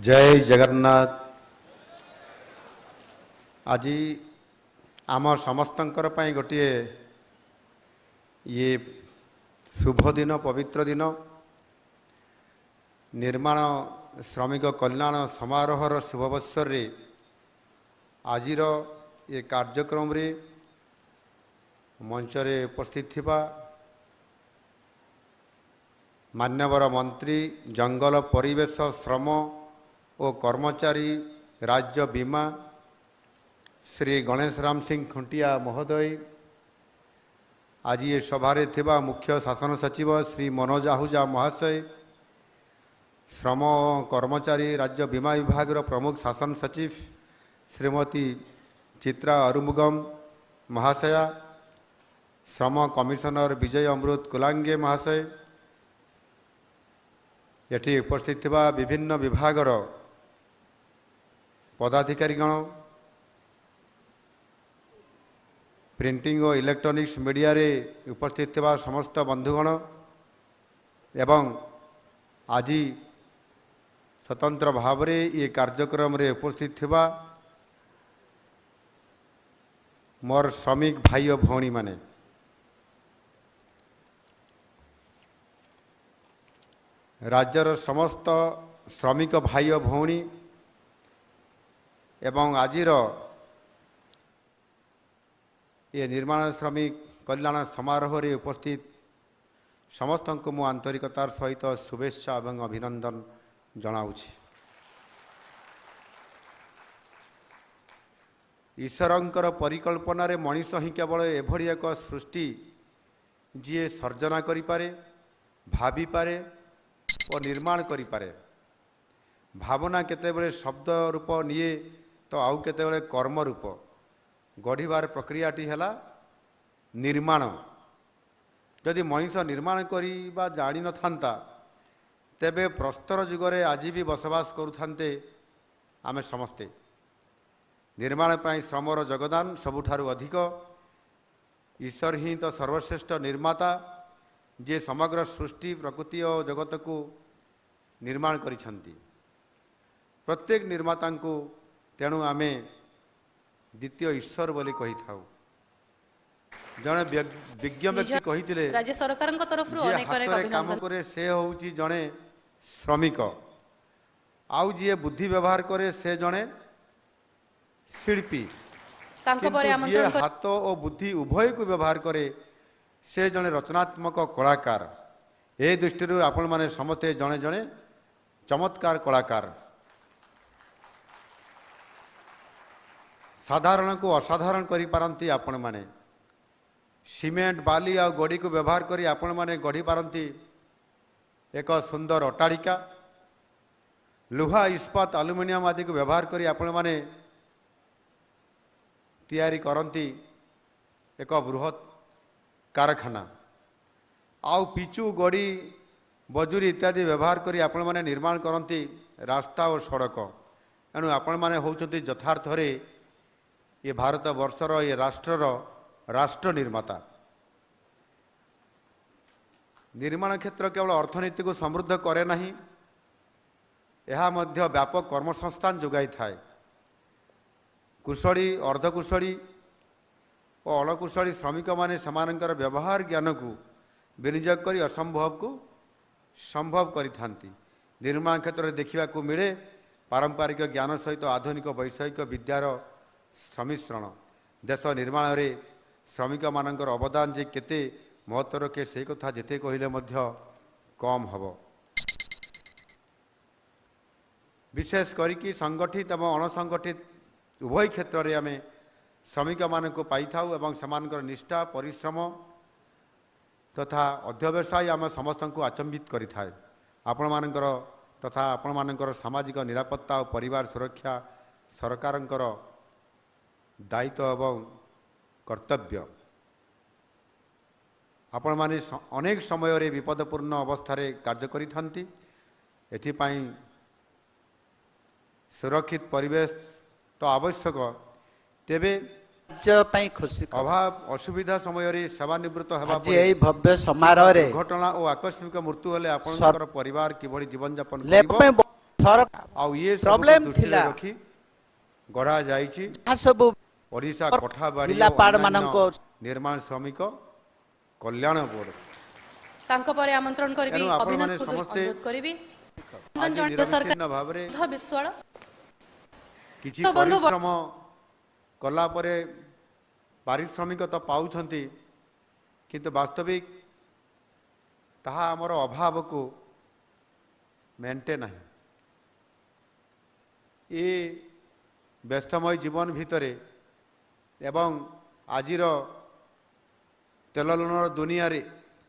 जय जगन्नाथ। आज आम समस्तंकर पई गोटे ये शुभ दिन पवित्र दिन निर्माण श्रमिक कल्याण समारोहर शुभवत्सर रे आजिर ये कार्यक्रम रे मंच रे उपस्थित थिबा मान्यवर मंत्री जंगल परिवेश श्रम और कर्मचारी राज्य बीमा श्री गणेश राम सिंह खुंटिया महोदय, आज ये सभारे थिबा मुख्य शासन सचिव श्री मनोज आहूजा महाशय, श्रम कर्मचारी राज्य बीमा विभाग प्रमुख शासन सचिव श्रीमती चित्रा अरुमुगम महाशया, श्रम कमिशनर विजय अमृत कुलांगे महाशय, ये उपस्थित थिबा विभिन्न विभागर पदाधिकारीगण, प्रिंटिंग और इलेक्ट्रॉनिक्स मीडिया रे उपस्थित थिबा समस्त बंधुगण एवं आज स्वतंत्र भाव रे ये कार्यक्रम रे उपस्थित थिबा मोर श्रमिक भाई और भौणी माने, राज्यर समस्त श्रमिक भाई और भौणी एवं आजिर ये निर्माण श्रमिक कल्याण समारोह रे उपस्थित समस्त को मु आंतरिकतार सहित शुभेच्छा एवं अभिनंदन जनाऊछि। ईश्वरंकर परिकल्पना रे मनीष ही केवल एभली एक सृष्टि जी सर्जना करि पारे, भाभी पारे और निर्माण करि पारे। भावना केतेबेले शब्द रूप निये तो आउ केतेबेले कर्म रूप गढ़िबार प्रक्रियाटी हैला निर्माण। जदि मनीष निर्माण करिबा जानि न थांता तेबे प्रस्तर जुगरे आज भी बसवास करुथान्ते आमे समस्ते। निर्माण पाई श्रमर जगदान सबुठारु अधिक। ईश्वर ही तो सर्वश्रेष्ठ निर्माता जे समग्र सृष्टि प्रकृति और जगत को निर्माण करिछंती। प्रत्येक निर्माता को तेणु आमे द्वितीय ईश्वर बोली कही थाउ। जने विज्ञ व्यक्ति कहिथिले राज्य सरकार तरफ काम करे से होउची जने श्रमिक, आउ जे बुद्धि व्यवहार करे से जने शिल्पी, जे हाथ और बुद्धि उभय को व्यवहार करे से जने रचनात्मक कलाकार। ए दृष्टि आपण माने समते जने जने चमत्कार कलाकार। साधारण को असाधारण करि पारंती आपण माने। सीमेंट बाली आ गड़ी को व्यवहार करी आपण माने गढ़ी पारंती एक सुंदर अट्टालिका। लुहा इस्पात आलुमिनियम आदि को व्यवहार करी आपण माने तैयारी करंती एक बृहत कारखाना। आउ पिचु गड़ी बजुरी इत्यादि व्यवहार करी आपण माने निर्माण करंती रास्ता और सड़क। एणु आपण माने होउचंती यथार्थ रे ये भारत वर्षर ये राष्ट्रर राष्ट्र निर्माता। निर्माण क्षेत्र केवल अर्थनीति को समृद्ध करे नहीं, यह मध्य व्यापक कर्मसंस्थान जोगाई थाए। कुशली अर्धकुशली और अणकुशली श्रमिक माने समानंकर व्यवहार ज्ञान को विनियोग करी असंभव को संभव करिथांती। निर्माण क्षेत्र में देखा मिले पारंपरिक ज्ञान सहित आधुनिक वैषयिक विद्यार सम्मिश्रण। देश निर्माण रे श्रमिक मानकर अवदान जे केते महत्व रखे से कथा जेते कहिले मध्य कम हबो। विशेष करिकी संगठित एवं अणसंगठित उभय क्षेत्र रे आमे श्रमिक मानक पाई थाउ एवं समानकर निष्ठा परिश्रम तथा अध्यवसाय आम समस्त को आचंबित करि थाए। आपण मानकर तथा आपण मानकर सामाजिक निरापत्ता और परिवार सुरक्षा सरकारंकर दायित्व एवं कर्तव्य। आपण माने अनेक समय रे विपदपूर्ण अवस्था रे कार्य करिथांती। एथिपाई सुरक्षित परिवेश तो आवश्यक, तेबे खुशी अभाव असुविधा समय रे सेवानिवृत्त हेबा भव्य समारोह रे घटना और आकस्मिक मृत्यु हेले आपनकर परिवार किभଳି जीवन यापन करिवो थर ଆଉ ଇଏ ସବୁ Problem ଦୃଷ୍ଟିରେ ଥିଲା। ରଖି ଗଢ଼ା ଯାଇଛି ସବୁ ଓଡ଼ିଶା କୋଠାବାଡ଼ି ଓ ଜିଲ୍ଲାପାଳ ଅନ୍ୟାନ୍ୟ ମାନଙ୍କ ନିର୍ମାଣ ଶ୍ରମିକ କଲ୍ୟାଣ ବୋର୍ଡ। ତାଙ୍କ ପରେ ଆମନ୍ତ୍ରଣ କରିବି ତେଣୁ ଅଭିନନ୍ଦ ଆପଣମାନେ ଚୌଧୁରୀ ସମସ୍ତେ ଅନୁରୋଧ କରିବି ଆଜି ନିରବିଚ୍ଛିନ୍ନ ଭାବରେ ସରକାର ବିଶ୍ୱାଳ କିଛି ତ ବନ୍ଧୁ ପରିଶ୍ରମ କଲା ପରେ ପାରିଶ୍ରମିକ ତ ପାଉଛନ୍ତି, କିନ୍ତୁ ବାସ୍ତବିକ ତାହା ଆମର ଅଭାବକୁ ମେଣ୍ଟେ ନାହିଁ। ଏ ବ୍ୟସ୍ତମୟ ଜୀବନ ଭିତରେ ଏବଂ ଆଜିର ତେଲ ଲୁଣର ଦୁନିଆରେ,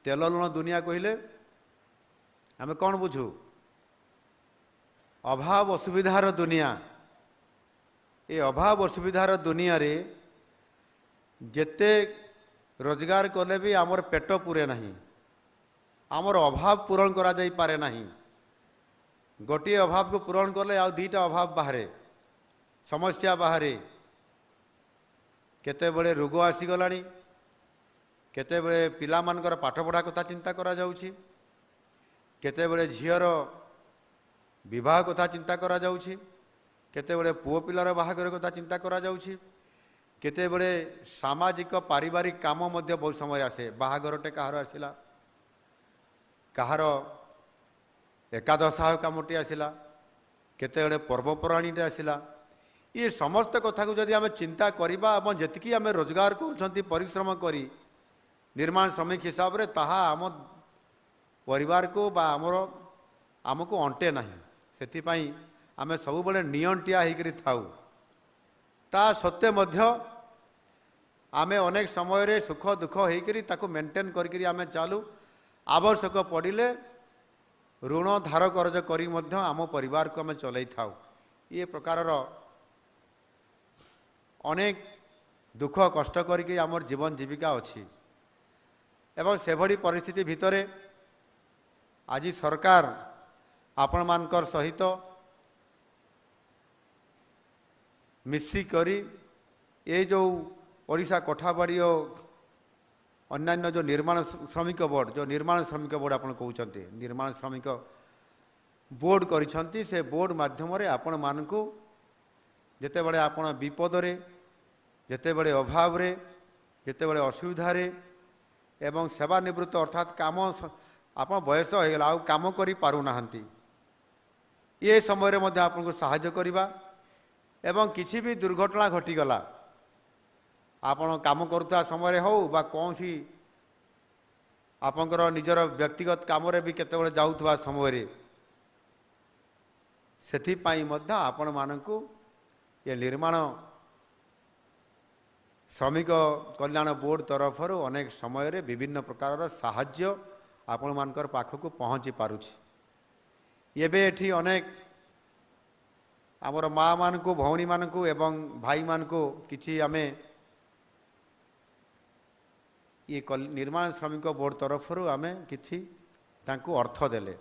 ତେଲ ଲୁଣ ଦୁନିଆ କହିଲେ ଆମେ କ'ଣ ବୁଝୁ? ଅଭାବ ଅସୁବିଧାର ଦୁନିଆ। ଏ ଅଭାବ ଅସୁବିଧାର ଦୁନିଆରେ ଯେତେ ରୋଜଗାର କଲେ ବି ଆମର ପେଟ ପୁରେ ନାହିଁ, ଆମର ଅଭାବ ପୂରଣ କରାଯାଇପାରେ ନାହିଁ। ଗୋଟିଏ ଅଭାବକୁ ପୂରଣ କଲେ ଆଉ ଦୁଇଟା ଅଭାବ ବାହାରେ, ସମସ୍ୟା ବାହାରେ। କେତେବେଳେ ରୋଗ ଆସିଗଲାଣି, କେତେବେଳେ ପିଲାମାନଙ୍କର ପାଠପଢ଼ା କଥା ଚିନ୍ତା କରାଯାଉଛି, କେତେବେଳେ ଝିଅର ବିବାହ କଥା ଚିନ୍ତା କରାଯାଉଛି, କେତେବେଳେ ପୁଅ ପିଲାର ବାହାଘର କଥା ଚିନ୍ତା କରାଯାଉଛି, କେତେବେଳେ ସାମାଜିକ ପାରିବାରିକ କାମ ମଧ୍ୟ ବହୁତ ସମୟରେ ଆସେ। ବାହାଘରଟେ କାହାର ଆସିଲା, କାହାର ଏକାଦଶାହ କାମଟି ଆସିଲା, କେତେବେଳେ ପର୍ବପର୍ବାଣୀଟେ ଆସିଲା। ଏ ସମସ୍ତ କଥାକୁ ଯଦି ଆମେ ଚିନ୍ତା କରିବା ଏବଂ ଯେତିକି ଆମେ ରୋଜଗାର କରୁଛନ୍ତି ପରିଶ୍ରମ କରି ନିର୍ମାଣ ଶ୍ରମିକ ହିସାବରେ, ତାହା ଆମ ପରିବାରକୁ ବା ଆମକୁ ଅଣ୍ଟେ ନାହିଁ। ସେଥିପାଇଁ ଆମେ ସବୁବେଳେ ନିଅଣ୍ଟିଆ ହେଇକରି ଥାଉ। ତା ସତ୍ତ୍ୱେ ମଧ୍ୟ ଆମେ ଅନେକ ସମୟରେ ସୁଖ ଦୁଃଖ ହେଇକରି ତାକୁ ମେଣ୍ଟେନ୍ କରିକିରି ଆମେ ଚାଲୁ। ଆବଶ୍ୟକ ପଡ଼ିଲେ ଋଣ ଧାର କରଜ କରି ମଧ୍ୟ ଆମ ପରିବାରକୁ ଆମେ ଚଲେଇଥାଉ। ଏ ପ୍ରକାରର ଅନେକ ଦୁଃଖ କଷ୍ଟ କରିକି ଆମର ଜୀବନ ଜୀବିକା ଅଛି। ଏବଂ ସେଭଳି ପରିସ୍ଥିତି ଭିତରେ ଆଜି ସରକାର ଆପଣମାନଙ୍କର ସହିତ ମିଶିକରି ଏ ଯେଉଁ ଓଡ଼ିଶା କୋଠାବାଡ଼ି ଓ ଅନ୍ୟାନ୍ୟ ଯେଉଁ ନିର୍ମାଣ ଶ୍ରମିକ ବୋର୍ଡ଼, ଯେଉଁ ନିର୍ମାଣ ଶ୍ରମିକ ବୋର୍ଡ଼ ଆପଣ କହୁଛନ୍ତି, ନିର୍ମାଣ ଶ୍ରମିକ ବୋର୍ଡ଼ କରିଛନ୍ତି, ସେ ବୋର୍ଡ଼ ମାଧ୍ୟମରେ ଆପଣମାନଙ୍କୁ ଯେତେବେଳେ ଆପଣ ବିପଦରେ, ଯେତେବେଳେ ଅଭାବରେ, ଯେତେବେଳେ ଅସୁବିଧାରେ ଏବଂ ସେବାନିବୃତ୍ତ ଅର୍ଥାତ୍ କାମ ଆପଣ ବୟସ ହୋଇଗଲା ଆଉ କାମ କରିପାରୁନାହାନ୍ତି, ଏ ସମୟରେ ମଧ୍ୟ ଆପଣଙ୍କୁ ସାହାଯ୍ୟ କରିବା। ଏବଂ କିଛି ବି ଦୁର୍ଘଟଣା ଘଟିଗଲା, ଆପଣ କାମ କରୁଥିବା ସମୟରେ ହେଉ ବା କୌଣସି ଆପଣଙ୍କର ନିଜର ବ୍ୟକ୍ତିଗତ କାମରେ ବି କେତେବେଳେ ଯାଉଥିବା ସମୟରେ, ସେଥିପାଇଁ ମଧ୍ୟ ଆପଣମାନଙ୍କୁ ଏ ନିର୍ମାଣ ଶ୍ରମିକ କଲ୍ୟାଣ ବୋର୍ଡ଼ ତରଫରୁ ଅନେକ ସମୟରେ ବିଭିନ୍ନ ପ୍ରକାରର ସାହାଯ୍ୟ ଆପଣମାନଙ୍କର ପାଖକୁ ପହଞ୍ଚି ପାରୁଛି। ଏବେ ଏଠି ଅନେକ ଆମର ମାଆମାନଙ୍କୁ, ଭଉଣୀମାନଙ୍କୁ ଏବଂ ଭାଇମାନଙ୍କୁ କିଛି ଆମେ ଏ ନିର୍ମାଣ ଶ୍ରମିକ ବୋର୍ଡ଼ ତରଫରୁ ଆମେ କିଛି ତାଙ୍କୁ ଅର୍ଥ ଦେଲେ।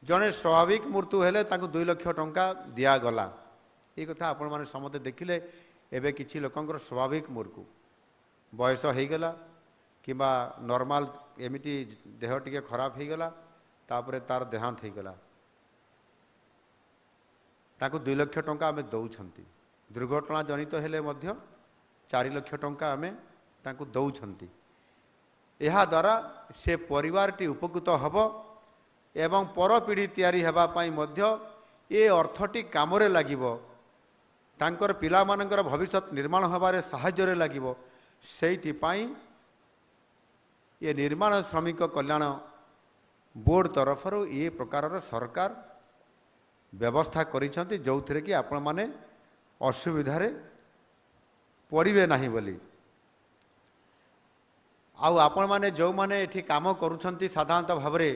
ଜଣେ ସ୍ୱାଭାବିକ ମୃତ୍ୟୁ ହେଲେ ତାଙ୍କୁ 2 ଲକ୍ଷ ଟଙ୍କା ଦିଆଗଲା। ଏ କଥା ଆପଣମାନେ ସମସ୍ତେ ଦେଖିଲେ। ଏବେ କିଛି ଲୋକଙ୍କର ସ୍ୱାଭାବିକ ମୃତ୍ୟୁ, ବୟସ ହେଇଗଲା କିମ୍ବା ନର୍ମାଲ ଏମିତି ଦେହ ଟିକେ ଖରାପ ହେଇଗଲା, ତାପରେ ତାର ଦେହାନ୍ତ ହେଇଗଲା, ତାଙ୍କୁ 2 ଲକ୍ଷ ଟଙ୍କା ଆମେ ଦେଉଛନ୍ତି। ଦୁର୍ଘଟଣା ଜନିତ ହେଲେ ମଧ୍ୟ 4 ଲକ୍ଷ ଟଙ୍କା ଆମେ ତାଙ୍କୁ ଦେଉଛନ୍ତି। ଏହାଦ୍ୱାରା ସେ ପରିବାରଟି ଉପକୃତ ହେବ ଏବଂ ପରପିଢ଼ି ତିଆରି ହେବା ପାଇଁ ମଧ୍ୟ ଏ ଅର୍ଥଟି କାମରେ ଲାଗିବ, ତାଙ୍କର ପିଲାମାନଙ୍କର ଭବିଷ୍ୟତ ନିର୍ମାଣ ହେବାରେ ସାହାଯ୍ୟରେ ଲାଗିବ। ସେଇଥିପାଇଁ ଏ ନିର୍ମାଣ ଶ୍ରମିକ କଲ୍ୟାଣ ବୋର୍ଡ଼ ତରଫରୁ ଏ ପ୍ରକାରର ସରକାର ବ୍ୟବସ୍ଥା କରିଛନ୍ତି, ଯେଉଁଥିରେ କି ଆପଣମାନେ ଅସୁବିଧାରେ ପଡ଼ିବେ ନାହିଁ ବୋଲି। ଆଉ ଆପଣମାନେ ଯେଉଁମାନେ ଏଠି କାମ କରୁଛନ୍ତି, ସାଧାରଣତଃ ଭାବରେ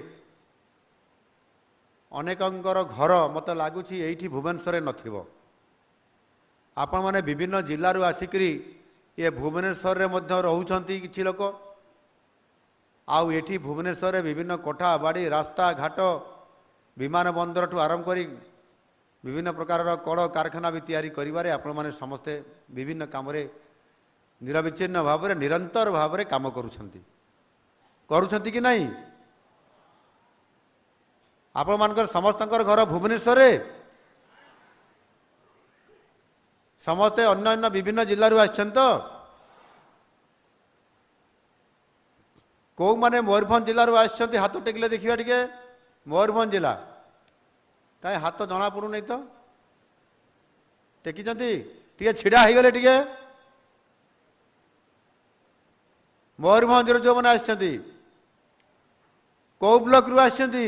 ଅନେକଙ୍କର ଘର ମୋତେ ଲାଗୁଛି ଏଇଠି ଭୁବନେଶ୍ୱରରେ ନଥିବ। ଆପଣମାନେ ବିଭିନ୍ନ ଜିଲ୍ଲାରୁ ଆସିକରି ଏ ଭୁବନେଶ୍ୱରରେ ମଧ୍ୟ ରହୁଛନ୍ତି କିଛି ଲୋକ। ଆଉ ଏଠି ଭୁବନେଶ୍ୱରରେ ବିଭିନ୍ନ କୋଠା ବାଡ଼ି, ରାସ୍ତା ଘାଟ, ବିମାନ ବନ୍ଦରଠୁ ଆରମ୍ଭ କରି ବିଭିନ୍ନ ପ୍ରକାରର କଳ କାରଖାନା ବି ତିଆରି କରିବାରେ ଆପଣମାନେ ସମସ୍ତେ ବିଭିନ୍ନ କାମରେ ନିରବିଚ୍ଛିନ୍ନ ଭାବରେ ନିରନ୍ତର ଭାବରେ କାମ କରୁଛନ୍ତି କି ନାହିଁ? आपण मानकर समस्तकर घर भुवनेश्वर समस्ते अन्य अन्य विभिन्न जिल्लारू आछन तो कौ माने मयूरभंज जिल्लारू आछन हाथ टेकिले देखिबा टिके मयूरभंज जिला कहीं हाथ जना पड़ू नहीं तो टेकी टे छिड़ा हो गले टे मयूरभंज जो मैंने आछंती कौ ब्लॉक रु आछंती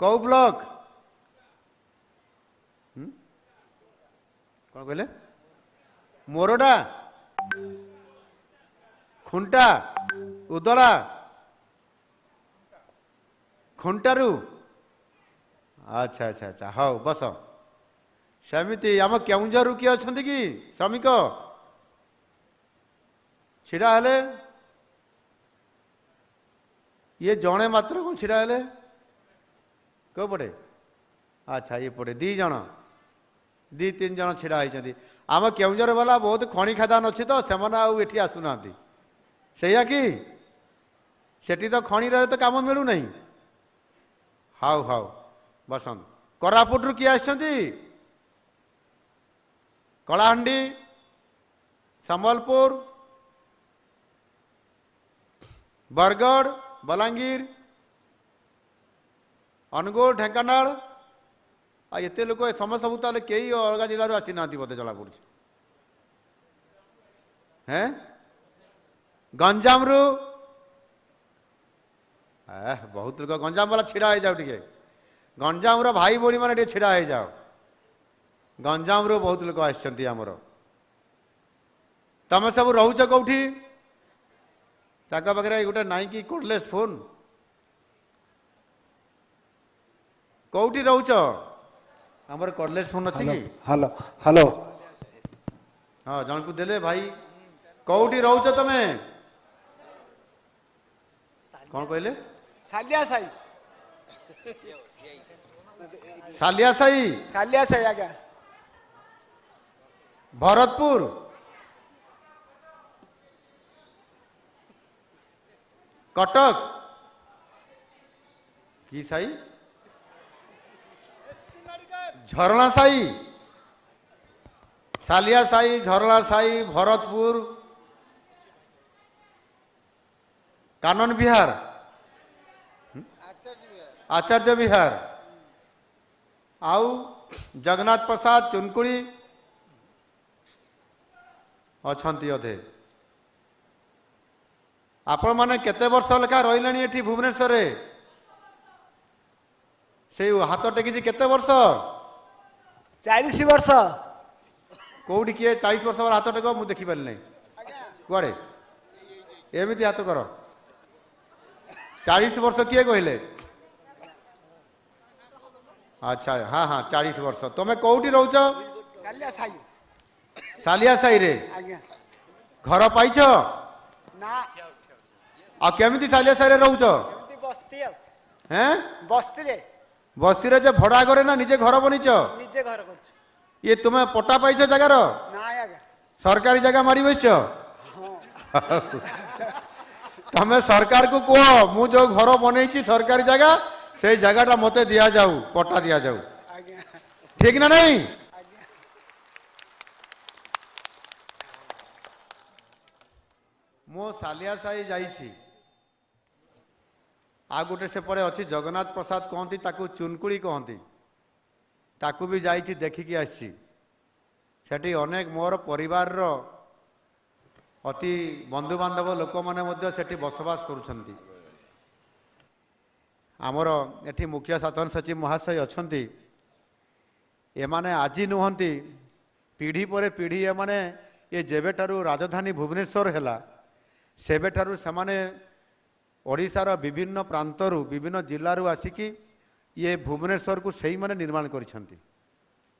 कौ ब्लॉक कौन कहले मोरडा खुंटा उदला खुंटारू अच्छा अच्छा अच्छा हाँ बस सेमती आम केउंझर किए अच्छा कि श्रमिक छिड़ा हेले ये जड़े मात्र कौन छिड़ा हेले कौ पटे अच्छा ये पटे दी जन दी तीन जन छिड़ा होती आम केउंझर वाला बहुत खଣି खादान अच्छी तो से आठी आसुना सैया कि सेठी तो खଣି रहे तो काम मिलू नहीं हाउ हाउ बसंत कोरापुट रु किए आछंती कलाहांडी संबलपुर बरगढ़ बलांगीर अनुगुल ढेंकानाल एत लोक समस्त सब ताले कई अलग जिलूर आसी ना बोधे जला पड़ी हैं गंजाम रु बहुत लोग गंजाम वाला छिड़ा हो जाओ टे गंजाम भाई भौणी मैंने छिड़ा हो जाओ गंजाम रु बहुत लोग आमर तमें सब रोच कौटी पाखे गोटे नाई कि कोडलेस फोन कौटी रोच आमर कोडलेस फोन अच्छी कि हेलो हेलो हाँ जन को देले भाई कौटी रोच तमें कौन कहले सालिया साई सालिया साई सालिया साई आज्ञा भरतपुर कटक की साई झरणा साई सालिया साई झरणा साई भरतपुर कानन विहार आचार्य विहार आउ जगन्नाथ प्रसाद चुनकुड़ी अच्छी अधे आपण मैंने केते वर्ष लेखा रही एठी भुवनेश्वर से हाथ टेकी केते वर्ष 40 वर्ष कौटी किए 40 वर्ष वाला हाथ टेक मुझे देखिपारि नहीं कुआड़े एमती हाथ कर 40 वर्ष किए कहले अच्छा हाँ हाँ 40 वर्ष तुम्हें कौटी रोच सालिया साई सालिया साई रे आज्ञा घर पाइछ ना आ केमिति सालिया साई रे रोच एमती बस्ती हैं बस्ती रे बस्ती रे जे भड़ा करे ना निजे घर बनीच निजे घर करछ ये तुम्हें पट्टा पाइछ जगार ना आज्ञा सरकारी जगह मारी बैस तमें सरकार को कह मु जो घर बनई सरकारी जगह से जगह मते दिया जाऊ पट्टा दिया जाऊ आज्ञा ठीक ना नहीं आज्ञा मो सालिया साई जाइछि आ गोटे सेपटे अच्छी जगन्नाथ प्रसाद कहती ताकू चुनकुड़ी कहती ताकू भी जाइछि देखिकी आसी सेठी अनेक मोर परिवार रो अति बंधुबांधव लोक मैंने सेठी बसवास करुछंती आमर एठी मुख्य साधन सचिव महाशय अच्छी एमाने आज नुहंती पीढ़ी पर पीढ़ी एमाने ये जेबेठारू राजधानी भुवनेश्वर हैला सेबेठारू सेमाने ओडिशार विभिन्न प्रांतरू विभिन्न जिल्लारू आसिकी ये भुवनेश्वर को सही माने निर्माण करिसेंती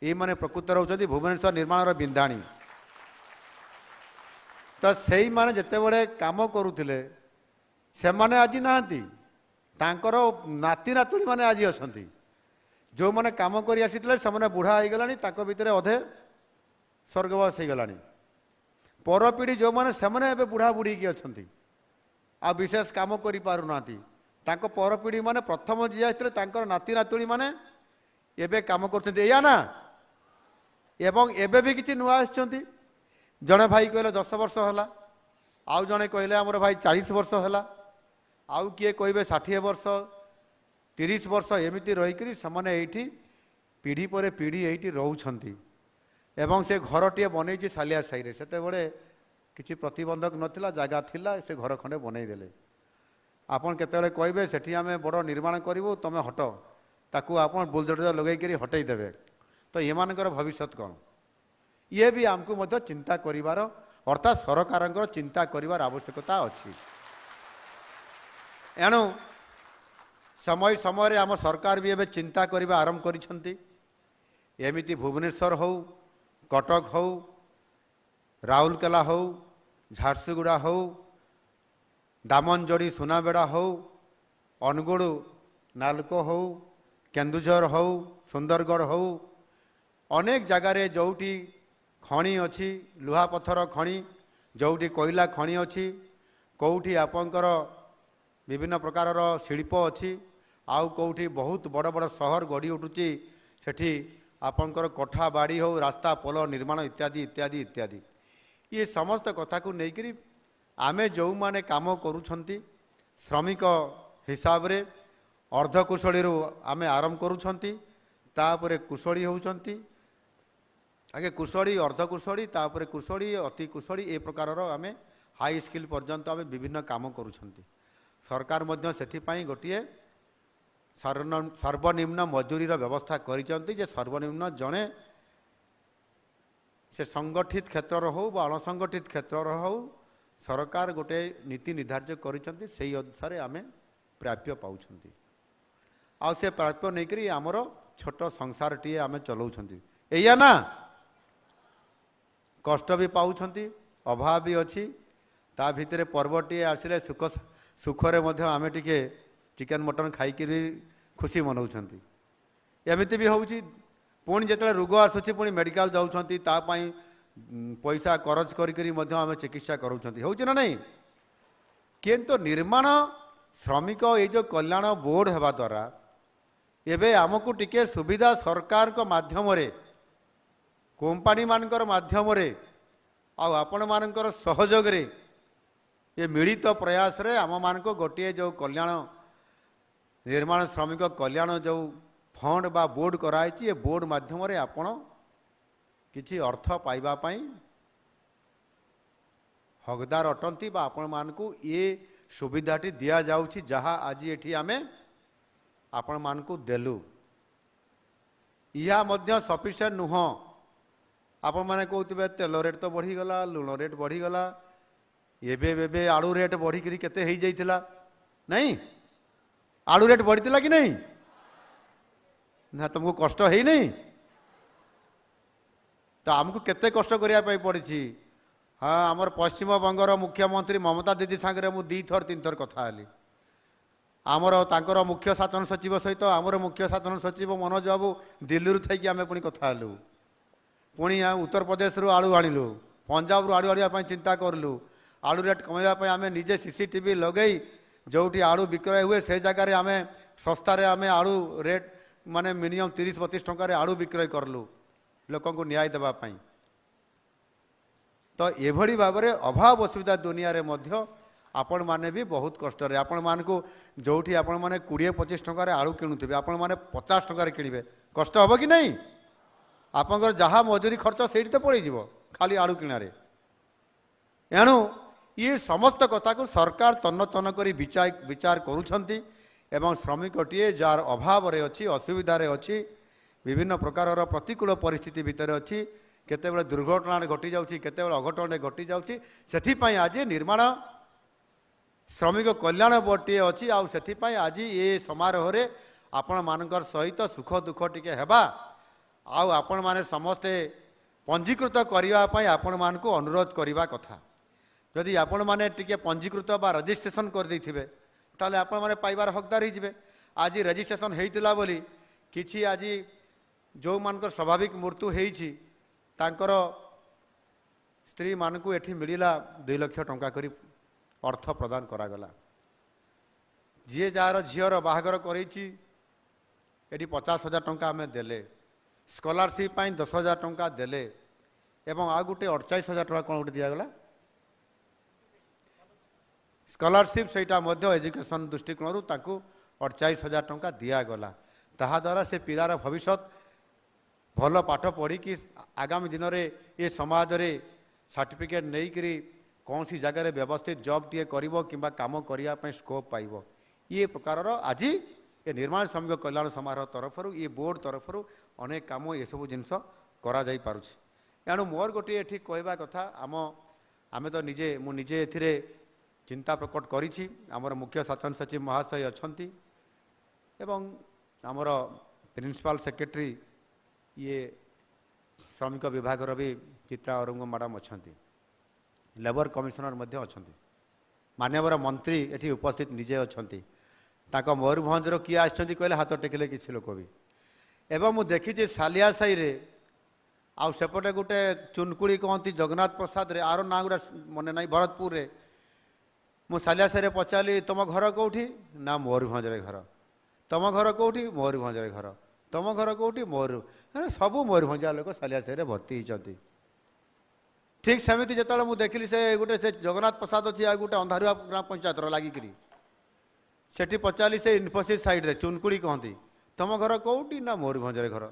ये माने प्रकृत रहउछंती भुवनेश्वर निर्माणर बिंधाणी तो सही माने जते बड़े काम करुथिले से माने आज नाहंती तांकर नाती नातुणी माने आज असंती जो माने काम करी आसीथिले से माने बुढ़ा हो गलानी ताको भितरे अधे स्वर्गवास हो गलानी पर पीढ़ी जो माने से माने एबे बुढ़ा बुढ़ी की अछंती आ विशेष काम करि पारु नाती तांको परपीढ़ी माने प्रथम जी आइतले तांकर नाती नातुणी माने एबे काम करछन्ती एया ना एवं एबे भी किछि नुआ आछन्ती जणे भाई कहले 10 वर्ष होला आउ जणे कहले हमर भाई 40 वर्ष होला आउ किए कहबे 60 वर्ष 30 वर्ष एमिति रही करी समाने एठी पीढ़ी पर पीढ़ी एठी रहउछन्ती एवं से घरटीए बनैछि सालिया साइरे सेते बड़े किछि प्रतिबंधक नथिला जागा थिला से घर खंडे बनई देले आपन केतेले कहबे सेठी आमे बड़ निर्माण करिवो तमे हट ताकू आपन बुलडोजर लगै करी हटै देबे तो एमानकर भविष्य कौन ये भी आमको मध्य चिंता करिवार अर्थात सरकारंकर चिंता करिवार आवश्यकता अछि एणु समय समय आम सरकार भी एबे चिंता करिवा आरंभ करिसंती एमिति भुवनेश्वर हो कटक हो राउरकेला हो झारसुगुड़ा हो दामनजोड़ी सुनाबेड़ा हो अनुगुड़ नालको हो केन्दुझर हो सुंदरगढ़ हो अनेक जगार जोटी खणी अच्छी लुहा पथर खणी जोटी कोयला खणी अच्छी कौटी आपंकर विभिन्न प्रकार शिल्प अच्छी आउ कौटी बहुत बड़ बड़ सहर गढ़ी उठुची सेठी आपंकर कोठा बाड़ी हो रास्ता पोल निर्माण इत्यादि इत्यादि इत्यादि ये समस्त कथा को लेकर आमे जो माने काम करुछंती श्रमिक हिसाब रे अर्धकुशली आमे आरंभ करुछंती तापरे कुशली होउछंती आगे कुशली अर्धकुशली तापरे कुशली अति कुशली ए प्रकार आमे हाई स्किल पर्यंत आमे विभिन्न काम करुछंती सरकार मध्य सेठी पाई गोटिए सर्वनिम्न मजूरीर व्यवस्था करिसंती जे सर्वनिम्न जणे से संगठित क्षेत्र हो बा अणसंगठित क्षेत्र हो सरकार गोटे नीति निर्धार्य करिसंती सेही अनुसार आमे प्राप्य पाउछंती आ से प्राप्य नहीं करी आमर छोट संसार टी आमे चलाउछंती एया ना कष्ट भी पाउछंती अभाव भी अच्छी ता भितरे पर्वटी आसिले सुख सुखरे मध्य आमे टिके चिकेन मटन खाइकी खुशी मनाउछंती एमिति भी होउची पुणी जेतले रोग आसुची पुणी मेडिकल जाउछंती ता पई पैसा खर्च करी मध्य आमे चिकित्सा करूछंती होउची ना नहीं किंतु निर्माण श्रमिक ये जो कल्याण बोर्ड हेबा द्वारा एबे आमको टिके सुविधा सरकार को माध्यम रे कंपनी मानकर माध्यम रे आ आपण मानकर सहयोग रे ये मिलित प्रयास रे आम मान को गोटे जो कल्याण निर्माण श्रमिक कल्याण जो फंड बा बोर्ड कराई ये बोर्ड माध्यम रे आपण किछि अर्थ पाइबा पाई हकदार अटंती बा आपण मान को ये सुविधाटी दिया जाउछि जहा आज एठी आमे आपण मान को देलु या मध्य सफिशिएंट नुह आपण माने कहउतबे तेल रेट तो बढ़ी गला लुण रेट बढ़ी गला एबे बेबे आलू रेट बढ़ी करी केते हेई जाइतिला नहीं आलू रेट बढ़ीतिला कि नहीं ना तुमको कष्ट है नहीं तो आमको केते कष्ट करिया पई पड़ी हाँ आमर पश्चिम बंगर मुख्यमंत्री ममता दीदी सांगे मु 2 थर 3 थर कथा हली आमर तांकर मुख्य शासन सचिव सहित आमर मुख्य शासन सचिव मनोज बाबू दिल्ली रू थी आम पुणी कथा हलु पुणी उत्तर प्रदेश रू आलू आणिलु पंजाब रू आलू आनिया चिंता करलु आलू रेट कमाइबा आम निजे सीसीटीवी लगई जोटी आलू विक्रय हुए से जगार आम सस्तार आम आलू रेट माने मिनिमम 30-32 टंकार आलू विक्रय करलु लोक न्याय देवाई तो एभली भाव में अभाव असुविधा दुनिया रे मध्य आपण माने भी बहुत कष्ट रे आपण मान को जोठी आपण माने 20-25 टंकार आलू किणुथिबे आपण माने 50 टंकार किणिबे कष्ट हबो कि नहीं आपनकर जहा मजूरी खर्च सेठी तो पड़ी जीवो खाली आलू किणारे एणु ये समस्त कथा को सरकार तन्न तन्न करी विचार करुछंती एवं श्रमिकटीए जार अभाव रे अछि असुविधा रे अछि विभिन्न प्रकार प्रतिकूल परिस्थिति भितर अछि केतेबेले दुर्घटना घटी जाउछि केतेबेले अघटन घटी जाउछि सेथिपई आज निर्माण श्रमिक कल्याण बोर्डटीए अछि आ सेथिपई आज ये समारोह रे आपण मानकर सहित सुख दुख टिके हेबा आ आपण माने समस्ते पंजीकृत करिवा पई आपण मान को अनुरोध करिवा कथा यदि आपण माने टिके पंजीकृत बा रजिस्ट्रेशन कर दैथिबे ताले आपण माने पाइबार हकदार ही जिवे आज रजिस्ट्रेशन हेइतिला बोली किछि आज जो मानकर स्वाभाविक मृत्यु हेइछि तांकर स्त्री मानकु एठी मिलिला 2 लाख टंका करी अर्थ प्रदान करागला जी जार झीर बाहागर करेची एटी 50,000 टंका आम देले स्कॉलरशिप 10,000 टंका देले एवं आ गोटे 48,000 टंका कौन गोटे दिगला स्कॉलरशिप सेटा मध्य एजुकेशन दृष्टिकोण 48,000 टंका दिगला ताहा द्वारा से पिलार भविष्य भल पाठ पढ़ी कि आगामी दिन में ये समाज रे सर्टिफिकेट नहीं करी कौन सी जगह व्यवस्थित जॉब टी कर कम करने स्कोप पाइब ये प्रकार आज ये निर्माण श्रमिक कल्याण समारोह तरफ ये बोर्ड तरफ अनेक काम ये सब जिनस करा जाई पारुछि एणु मोर गोटे ये कहवा कथा आम तो निजे मुझे ए चिंता प्रकट करी आमर मुख्य शासन सचिव महाशय अछंती एवं आमर प्रिंसिपल सेक्रेटरी ये श्रमिक विभाग भी चित्रा औरंग मैडम अछंती लेबर कमिशनर मध्य अछंती माननीय मंत्री एठी उपस्थित निजे अछंती ताको मयूरभंज किए आछंती कहले हाथ टेकिले किछि लोक भी एवं मु देखी सालिया साई रे आउ सेपटे गोटे चुनकुड़ी कहती जगन्नाथ प्रसाद रे आर ना गोटे मन ना भरतपुर रे मु सालिया साई रे पचारि तुम घर कौटी ना मयूरभंज रे घर तुम घर कौटी मयूरभंज रे घर तुम घर कौटी सबू मयूरभंजा लोक सालिया साई रे भर्ती होती ठीक सेमती जो मुझे देखिली से गोटे से जगन्नाथ प्रसाद अच्छी आ गोटे अंधारुआ ग्राम पंचायत लागिकी सेठी पचारि से इनफोसिस साइड रे चुनकुड़ी कहती तुम घर कौटी ना मयूरभंज रे घर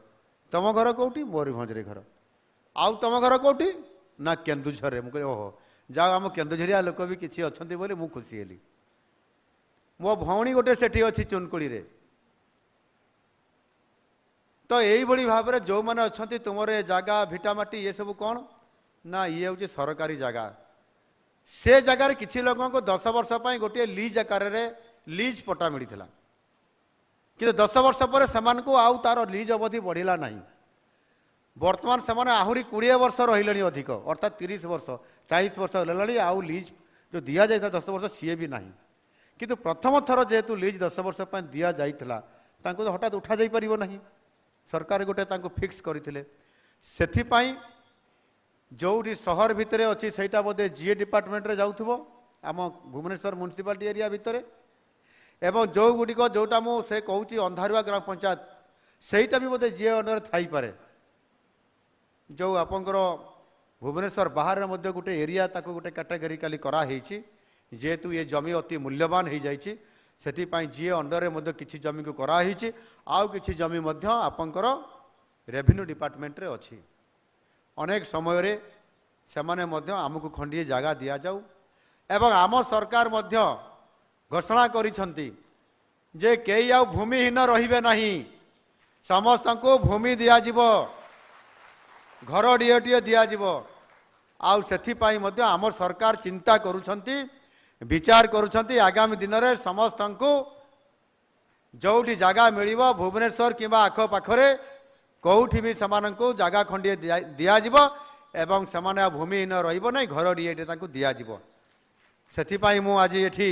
तुम घर कौटी मयूरभंज रे घर आउ तुम घर कौटी ना केन्दुझर मुझे ओहो जाओ आम केन्दुझरिया लोक भी किसी अच्छा बोली मुझे खुशी हेली मो भौणी गोटे सेठी अच्छी चुनकुड़ी रे तो यही भाव में जो मैंने अच्छा तुम जगह भिटामाटी ये सब कौन ना ये हूँ सरकारी जगह से जगार किसी लोगों को 10 वर्ष पर गोटे लीज आकार लीज पट्टा मिलता कि 10 वर्ष पर से आउ तार लीज अवधि बढ़ला ना बर्तमान से आहरी 20 वर्ष रही अधिक अर्थात 30 वर्ष 40 वर्ष है आउ लीज जो दि जाए 10 वर्ष सी भी ना किंतु प्रथम थर जेहेतु लीज 10 वर्ष पर दि जाइला तो हठात उठा जा पार ना सरकार गोटे फिक्स करते से जोटी सहर भितर अच्छी सहीटा बोधे जीए डिपार्टमेंट रे जाउथबो आम भुवनेश्वर म्युनिसिपालिटी एरिया भितर एवं जो गुड़िक जोटा मुझे कहूँ अंधारुआ ग्राम पंचायत सहीटा भी बोधे जीए अंडर थाई पारे जो आपंकर भुवनेश्वर बाहर में गोटे एरिया ताको गोटे कैटेगोरिकली कराई जेहेतु ये जमी अति मूल्यवान हो जाइए से जीए अंडर में किसी जमी को कराई आउ किसी जमी आपंकर रेवेन्यू डिपार्टमेंट रे अच्छी अनेक समय रे सेमाने मध्य आमको खंडिए जगह दि जाऊ एवं आम सरकार मध्य घोषणा करिसंती जे केई आउ भूमिहीन रहिबे नहीं समस्त को भूमि दिया जिवो घर डीए दिया जिवो आउ सेथिपाई मध्य आम सरकार चिंता करुछंती विचार करुछंती आगामी दिन में समस्त को जोठी जगह मिलिबो भुवनेश्वर किंबा आख पाखरे कौटी भी को जगह खंडिए दिज्व एवं से भूमिहीन रही घर डीए दिज्व से मु आज ये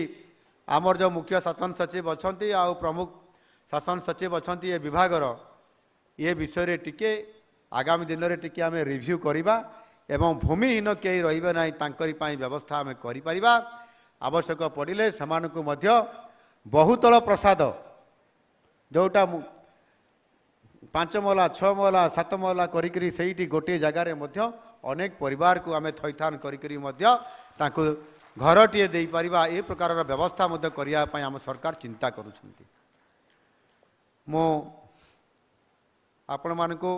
आमर जो मुख्य शासन सचिव अच्छा आ प्रमुख शासन सचिव अच्छा ये विभाग ये विषय टिके आगामी दिन में टिके आम रिव्यू करवा एवं भूमिहीन कई रे ना व्यवस्था आम कर आवश्यक पड़े से बहुतल प्रसाद जोटा 5 महला 6 महला 7 महला करी से गोटे जगार अनेक परिवार को आम थैथान करी घर टीए दे पारिबा ए प्रकार व्यवस्था करने आम सरकार चिंता करुछंती मो आपण मानको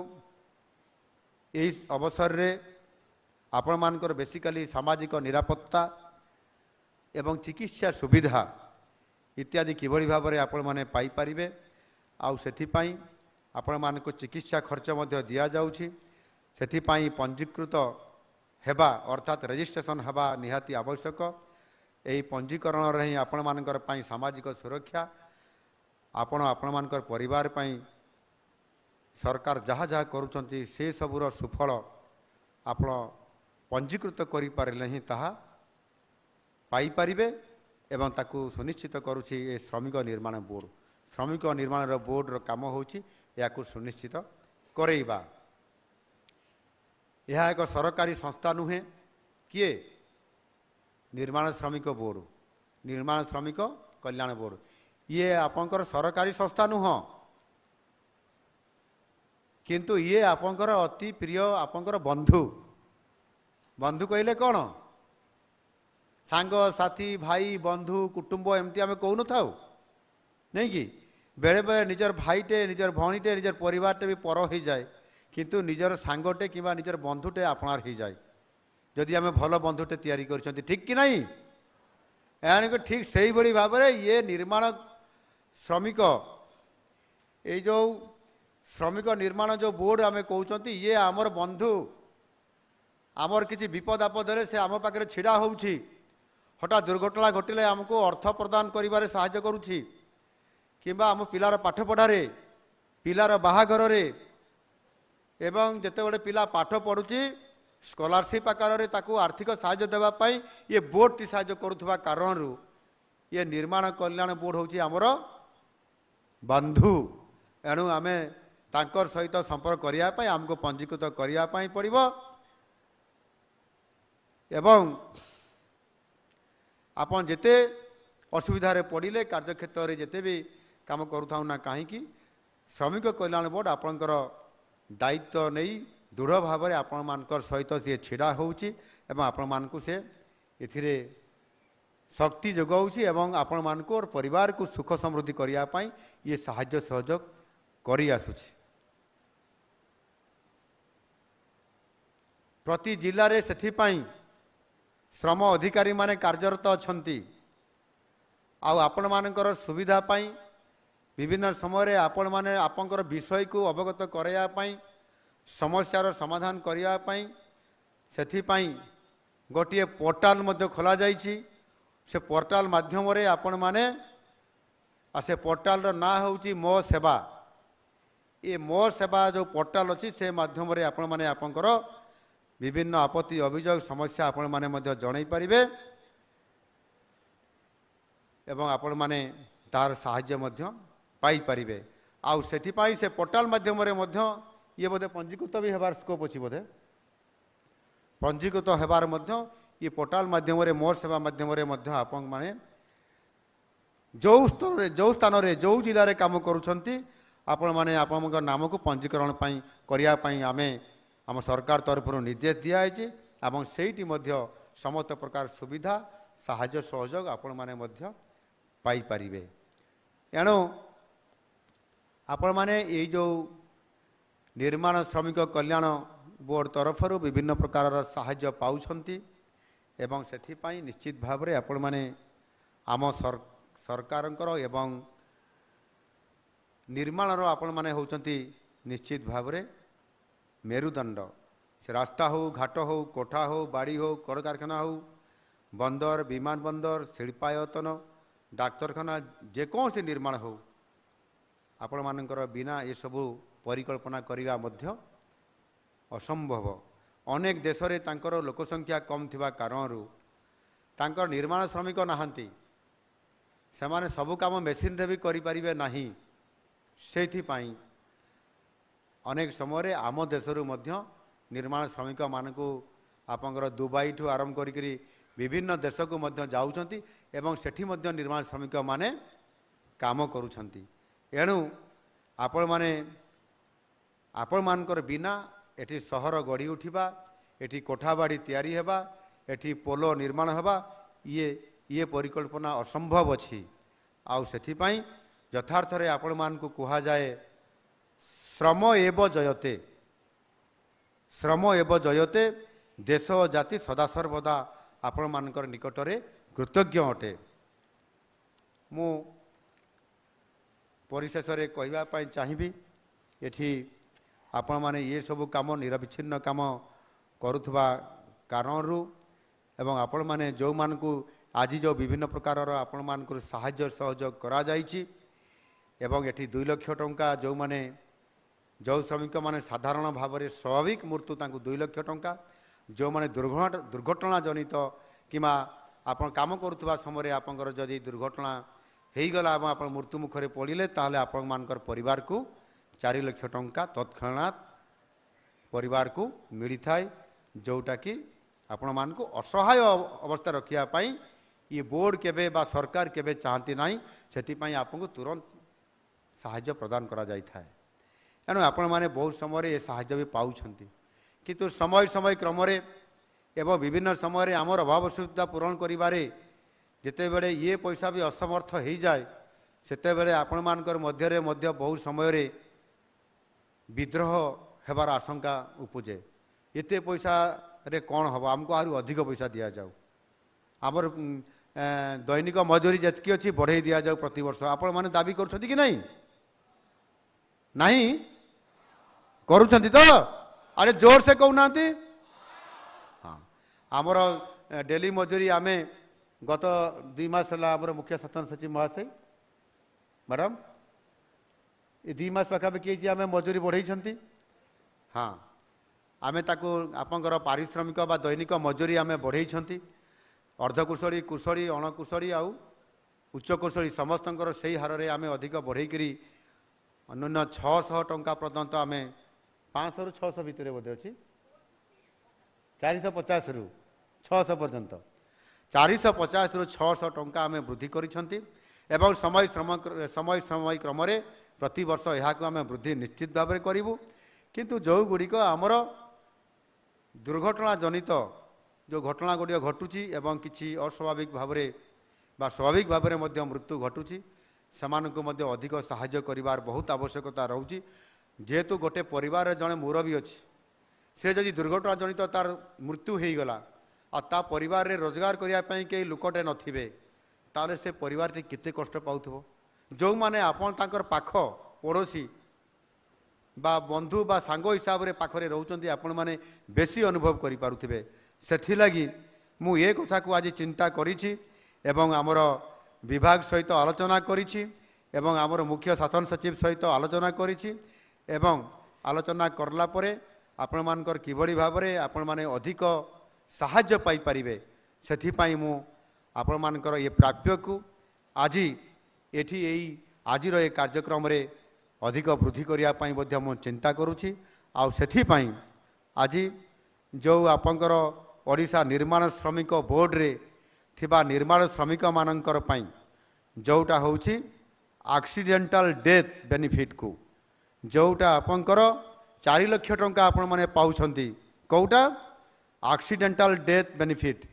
एही अवसर रे आपण मानकर बेसिकली सामाजिक निरापत्ता एवं चिकित्सा सुविधा इत्यादि किभली भाव में आपण माने पाई पारिबे आउ सेथिपाई आपण मानको चिकित्सा खर्च मध्य दिया जाउछि सेथिपाई पंजीकृत हेबा अर्थात रजिस्ट्रेशन हेबा निहाती आवश्यक एही पंजीकरण रे आपण मानकर पाई सामाजिक सुरक्षा आपण मानकर परिवार पाई सरकार जहाँ जहाँ करुछंती से सबुर सुफल आपण पंजीकृत करि पारिले ही ताहा पाई पारिबे एवं ताकू सुनिश्चित करुछि ए श्रमिक निर्माण बोर्ड श्रमिक निर्माण बोर्ड रो काम होछि याकू सुनिश्चित करेइबा यह एक सरकारी संस्था नुहे किए निर्माण श्रमिक बोर्ड निर्माण श्रमिक कल्याण बोर्ड ये आपंकर सरकारी संस्था नुह किंतु ये आपंकर अति प्रिय आपंकर बंधु बंधु कहले कौन सांग साथी भाई बंधु कुटुंब एमती आम कहून था नहीं कि बेले बेले निजर भाईटे निजर भौणीटे निजर परिवारटे भी पर हो जाए किंतु निजर सांगटे कि निजर बंधुटे आपणार हो जाए जदि आम भल बंधुटे तैयारी कर ठीक कि नहीं यानी ठीक से ही भाव में ये निर्माण श्रमिक ये जो श्रमिक निर्माण जो बोर्ड आम कहते ये आमर बंधु आमर किसी विपद आपद से आम पाखे छिड़ा होउछि हठात दुर्घटना घटिले आमको अर्थ प्रदान करिबारे सहायता करुछि किंबा आम पिलार पाठ पढ़ारे पिलार बाहाघर एवं जेतेबेले पिला पाठ पढ़ुछि स्कॉलरशिप आकार में ताकू आर्थिक सहायता देवाई ये बोर्ड टी साहाय्य करुवा कारण ये निर्माण कल्याण बोर्ड होछि आमर बंधु एणु आम तांकर सहित संपर्क करने आमको पंजीकृत करने पड़िबो एवं आपन जेते असुविधा पड़े कार्यक्षेत्र में जेते भी काम करूँ ना कहीं श्रमिक कल्याण बोर्ड आपणकर दायित्व नहीं दृढ़ भाव में आपण मानकर सहित सी छिड़ा होउछि एवं आपण मानकु से एथिरे शक्ति जोगाउछि एवं आपण मानकु और परिवार को सुख समृद्धि करिया पई ये सहायता सहयोग करि आसुछि प्रति जिल्ला रे सेथि पई श्रम अधिकारी माने कार्यरत अछंती आपण मानकर सुविधा पई विभिन्न समय आपण माने आपनकर विषय को अवगत कराया पई समस्यार समाधान करने से गोटे पोर्टाल खोल जाइए से पोर्टाल माध्यम आपण माने से पोर्टाल ना हूँ मो सेवा ये मो सेवा जो पोर्टाल अच्छी से माध्यम आपण माने आपंकर विभिन्न आपत्ति अभियोग समस्या आपण माने जन पारे एवं आपण माने तार साहाय्य पाई पारिबे आउ सेथिपाई से पोर्टाल माध्यम ये बोधे पंजीकृत भी होबार स्कोप अच्छी बोधे पंजीकृत होबार ये पोर्टाल माध्यम मोर सेवा माध्यम आपण माने जो स्थान रे जो जिले में काम करुछंती आपण माने आपण नाम को पंजीकरण करने आमे आम सरकार तरफ निर्देश दिखाई एवं सेठी समस्त प्रकार सुविधा साहाय्य सहयोग आपण माने पाई पारिबे एणु आपण माने ये जो निर्माण श्रमिक कल्याण बोर्ड तरफ विभिन्न प्रकार साहाय्य पाउछंती एवं सेथिपाई निश्चित भाव में आपण माने आम सरकारंकर एवं निर्माण आपण माने होउछंती निश्चित भाव में मेरुदंड से रास्ता हो घाट हो कोठा हो बाड़ी हो कल कारखाना हो बंदर विमान बंदर शिल्पायतन डाक्तरखाना जेकोसी निर्माण हो आपण मानकर बिना ये सबू परिकल्पना करिवा मध्य असंभव अनेक देश रे तांकर लोकसंख्या कम थिबा कारणरू तांकर निर्माण श्रमिक नाहांती सेमाने सबु काम मेसीन रे भी करि परिबे नाही सेथि पाई अनेक समय आम देशरू मध्य निर्माण श्रमिक मानकू आपंकर दुबई ठू आरंभ करी विभिन्न देश को मध्य जाउछंती एवं सेठी मध्य निर्माण श्रमिक माने काम करूछंती एणु आपण माने आपण मानकर बिना एठी सहर गढ़ी उठिबा एठी कोठाबाड़ी तैयारी हेबा एठी पोलो निर्माण हेबा ये परिकल्पना असंभव अछि आउ सेथि पई यथार्थ रे आपण मान को कहा जाए श्रम एव जयते देश जाति सदा सर्वदा आपण मानकर निकट रे कृतज्ञ अटे मु परिशेष रे कहबा पई चाहिबी एठी आपण माने ये सब काम निरविच्छिन्न काम करुथबा कारणरू एवं आपण माने जो मानकू आज जो विभिन्न प्रकार आपण मानकर साहाय्य सहयोग करा जाइछि एवं एठी 2 लाख टंका जो माने जो श्रमिक माने साधारण भाव में स्वाभाविक मृत्यु तांकू 2 लाख टंका जो माने दुर्घटना जनित किमा आपण काम करुथबा समय आपनकर जदि दुर्घटना हेगला एवं आप मृत्यु मुखरे पड़े ताहले आपण मानकर परिवार को 4 लाख टंका तत्क्षणात परिवार को मिली थाए जोटा कि ଆପଣମାନଙ୍କୁ ଅସହାୟ ଅବସ୍ଥା ରଖିବା ପାଇଁ ये बोर्ड केबे बा सरकार केबे चाहती नहीं से आपको तुरंत साहाय्य प्रदान करा जाय थाए एणु आपण माने बहुत समय ये साहाय्य भी पाउछंती किंतु समय समय क्रम एवं विभिन्न समय आमर अभावश्यकता पूरण करिबारे जेते बेले ये पैसा भी असमर्थ हो जाए सेते बेले आपण मानकर मध्य मध्य बहुत समय विद्रोह हेबार आशंका उपजे एते पैसा रे कौन हम आमको आरु अधिक पैसा दिया जाऊ आमर दैनिक मजूरी जितकी अच्छी बढ़े दि जाऊ प्रति वर्ष आपण माने दाबी करुछंती कि नहीं नहीं करुछंती तो अरे जोर से कहूना हाँ आमर डेली मजूरी आमे गत 2 मास है आमर मुख्य शासन सचिव महाशय मैडम ये 2 मास पाखापाखि आम मजूरी बढ़ई हाँ आमे ताकू आपंकर पारिश्रमिक बा दैनिक मजूरी आमे बढ़ई अर्धकुशली कुशली अणकुशली आउ उच्चकुशली समस्तंकर से हार में आम अधिक बढ़ईकरी अन्य 600 टंका पर्यंत आम 500 रु 600 भितर बोधे अच्छी 450 रु 600 पर्यंत 450 रु 600 टंका आम वृद्धि करिसेंती एवं समय समय क्रम प्रति वर्ष यह आम वृद्धि निश्चित भाव में करूँ किंतु जो गुड़िक आमर दुर्घटना जनित जो घटना गुड़िक घटुची एवं किसी अस्वाभाविक भाव बा स्वाभाविक भाव में मृत्यु घटुची सेमानंकु मध्य अधिक साहाय्य करिवार बहुत आवश्यकता रोची जेहेतु गोटे परिवार जड़े मुरबी अच्छी से जदि दुर्घटना जनित तार मृत्यु हो गला और ता परिवार रे रोजगार करने कई लोकटे नथिबे ताले से परिवार टी केते कष्ट पाउथबो जो माने आपन तांकर पाख पड़ोसी बा बंधु बा सांग हिसाब रे पाखरे रहउचंती आपण माने बेसी अनुभव करि पारुथिबे सेथिलागी मु ए कथा को आज चिंता करिछि एवं आमर विभाग सहित आलोचना करिछि एवं आमर मुख्य शासन सचिव सहित आलोचना करिछि एवं आलोचना करला परे आपण मानकर किभଳି भाबरे आपण माने अधिक साहाय्य पाई परिबे सेथि पई मु आपण मानकर ये प्राप्य को आज एठी एई आजिर ए कार्यक्रम रे अधिक वृद्धि करिया पई मध्ये मु चिंता करूछि आ सेथि पई आज जो आपंकर ओडिशा निर्माण श्रमिक बोर्ड रे थिबा निर्माण श्रमिक मानकर पई जोटा होउछि एक्सीडेंटल डेथ बेनिफिट को जोटा आपंकर 4 लाख टंका आपण माने पाउछंती कोटा एक्सीडेंटल डेथ बेनिफिट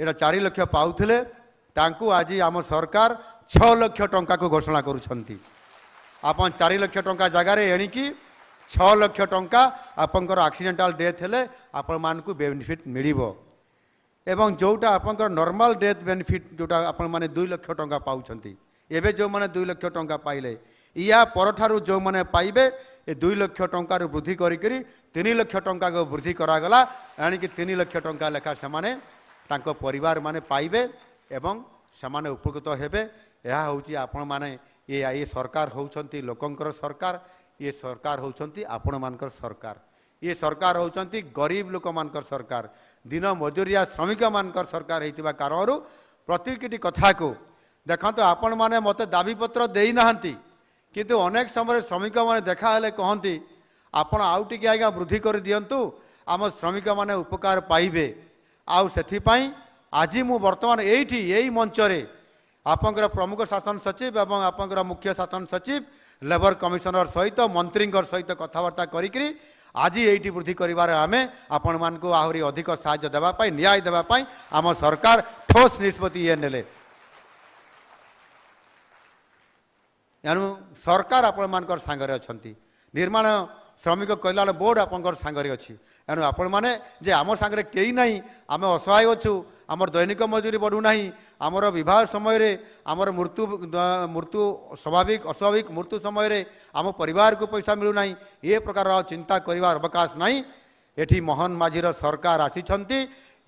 एटा 4 लाख पाउथिले तांकू आज आम सरकार 6 लाख टंका को घोषणा करुछंती आपन 4 लाख टंका जगार एणिकी 6 लाख टंका आपंकर एक्सीडेंटल डेथ हेले आपण मानकू बेनिफिट मिलिबो एवं जोटा आपंकर नॉर्मल डेथ बेनिफिट जोटा आपण माने 2 लाख टंका पाउछंती एबे जो माने 2 लाख टंका पाइले या परठारु जो माने पाइबे ए 2 लाख टंका रु वृद्धि करी 3 लाख टंका को वृद्धि करागला एणिकी 3 लाख टंका लेखा से माने तांको परिवार माने पाइबे एवं समाने उपकृत हेबे यह होउची आपण माने ये सरकार होउछंती लोकंकर सरकार ये सरकार होउछंती आपण मानकर सरकार ये सरकार होउछंती गरीब लोक मानकर सरकार दिन मजूरिया श्रमिक मानकर सरकार हेतिबा कारणरू प्रतिकिटी कथा को देखंतो आपण माने मते दाबी पत्र देई नाहंती किंतु अनेक समय श्रमिक माने देखा हेले कहंती आपण आउ टिके आगा वृद्धि कर दियंतु आम श्रमिक माने उपकार पाइबे आउ सेथि पई आज मु वर्तमान एठी एई मंच रे आपंकर प्रमुख शासन सचिव एवं आपंकर मुख्य शासन सचिव लेबर कमिशनर सहित मंत्री सहित कथबार्ता करी आज ये वृद्धि कर आम आपण मान आहरी अधिक साहाय्य देवाई न्याय देवाई आम सरकार ठोस निष्पत्ति ये नेले एणु सरकार आपण मानकर सांगरे अछंती निर्माण श्रमिक कल्याण बोर्ड आपंकर सांगरे अच्छी एणु आपण माने जे आम सांगरे कई नहीं आम असहाय अच्छु आमर दैनिक मजूरी बढ़ुना आमर विवाह समय रे आमर मृत्यु मृत्यु स्वाभाविक अस्वाभाविक मृत्यु समय रे आम परिवार को पैसा मिलूना ये प्रकार चिंता करिवार अवकाश नहीं एठी मोहन माझीर सरकार आसीछंती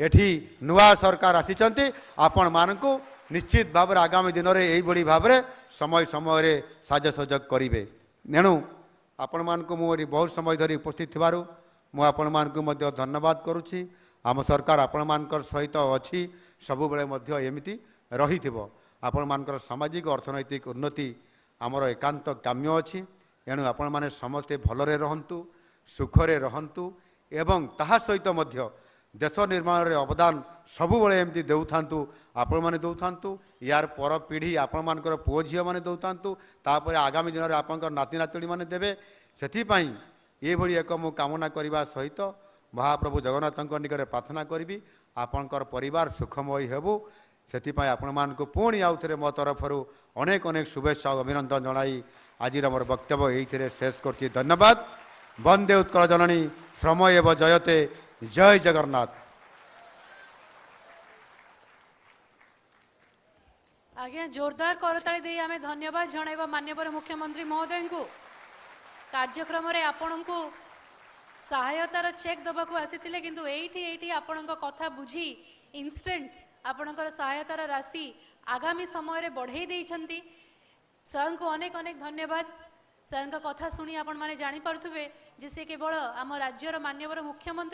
एठी नुआ सरकार आसीछंती आपण मानकु निश्चित भाव में आगामी दिन में यही भाव में समय समय रे साज सहयोग करेंगे एणु आपण मानकु मुझे बहुत समय धरी उपस्थित थिबारु मु आपण मानकु मध्य धन्यवाद करुछि आम सरकार आपण मानकर सहित अच्छी सबु बेले मध्य एमिति रहिथिबो आपण मानकर सामाजिक अर्थनैतिक उन्नति आमर एकांत काम्य अच्छी एणु आपण माने समस्ते भलरे रहंतु सुखरे रहंतु एवं ताहा सहित मध्य देश निर्माण रे अवदान सबुबले एमती देउथांतु आपण माने देउथांतु यार पर पीढ़ी आपण मानकर पुओ झियो माने देउथांतु तापर आगामी दिन रे आपनकर नाती नातुणी माने देबे सेथि पई ए भली एक मु कामना करबा सहित महाप्रभु जगन्नाथଙ୍କ निकरे प्रार्थना करी आपणकर परिवार सुखमय हेबु सेथि पई आपण मानको पुणी आउ थरे मो तरफरु अनेक अनेक शुभेच्छा और अभिनंदन जणाई आज मोर वक्तव्य यही शेष करछि धन्यवाद वंदे उत्कल जननी श्रम एव जयते जय जगन्नाथ आज्ञा जोरदार करताली दे आमे धन्यवाद जणाइबा माननीय मुख्यमंत्री महोदय को कार्यक्रम रे आपनकु सहायतार चेक दबाकू आसीथिले किंतु एठी आपनक कथा बुझी इंस्टेंट आपनकर सहायतार राशि आगामी समय रे बढ़ाई देइछंती सर को अनेक अनेक धन्यवाद सर का कथा शुणी आपण माने जानी पारुथबे जे से केवल आम राज्यर माननीय मुख्यमंत्री